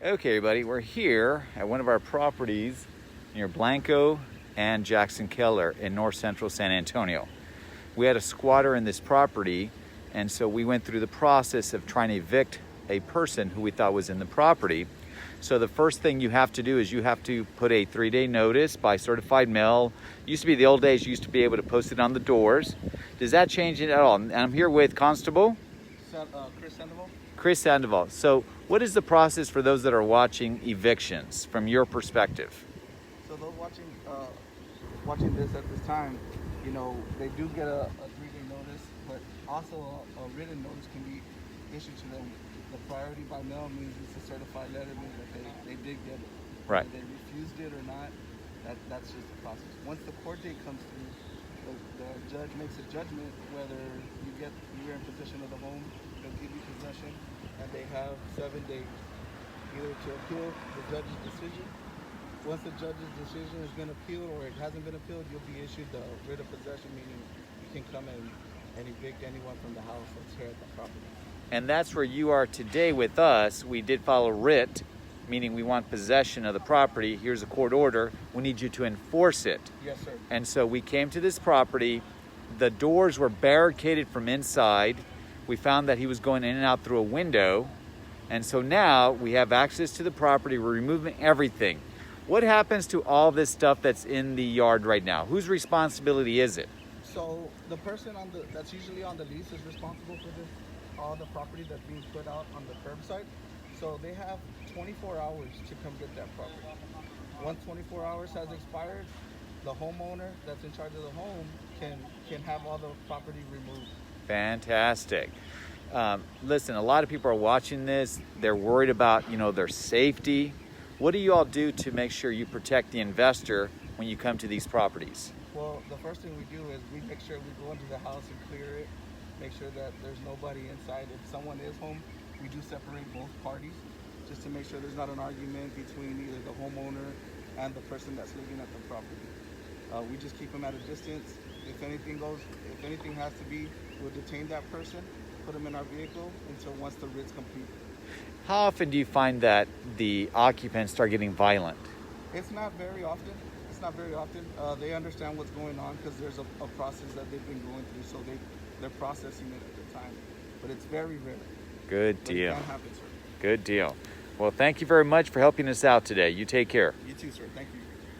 Okay, everybody, we're here at one of our properties near Blanco and Jackson Keller in north central San Antonio. We had a squatter in this property, and so we went through the process of trying to evict a person who we thought was in the property. So the first thing you have to do is you have to put a 3-day notice by certified mail. Used to be the old days, you used to be able to post it on the doors. Does that change it at all? And I'm here with Constable Chris Sandoval. Chris Sandoval. So what is the process for those that are watching evictions from your perspective? So those watching this at this time, they do get a 3-day notice, but also a written notice can be issued to them. The priority by mail means it's a certified letter, means that they did get it. Right. Whether they refused it or not, that's just the process. Once the court date comes through, the judge makes a judgment whether you're in possession of the home, they'll give you possession, and they have 7 days either to appeal the judge's decision. Once the judge's decision has been appealed or it hasn't been appealed, you'll be issued the writ of possession, meaning you can come in and evict anyone from the house that's here at the property. And that's where you are today with us. We did file a writ, meaning we want possession of the property. Here's a court order. We need you to enforce it. Yes, sir. And so we came to this property. The doors were barricaded from inside. We found that he was going in and out through a window. And so now we have access to the property. We're removing everything. What happens to all this stuff that's in the yard right now? Whose responsibility is it? So the person that's usually on the lease is responsible for this, all the property that's being put out on the curbside. So they have 24 hours to come get that property. Once 24 hours has expired, the homeowner that's in charge of the home can have all the property removed. Fantastic. Listen, a lot of people are watching this. They're worried about, their safety. What do you all do to make sure you protect the investor when you come to these properties? Well, the first thing we do is we make sure we go into the house and clear it, make sure that there's nobody inside. If someone is home, we do separate both parties just to make sure there's not an argument between either the homeowner and the person that's living at the property. We just keep them at a distance. If anything has to be, we'll detain that person, put them in our vehicle until once the writ's complete. How often do you find that the occupants start getting violent? It's not very often. They understand what's going on because there's a process that they've been going through, so they're processing it at the time. But it's very rare. Good deal. It can happen, sir. Good deal. Well, thank you very much for helping us out today. You take care. You too, sir. Thank you.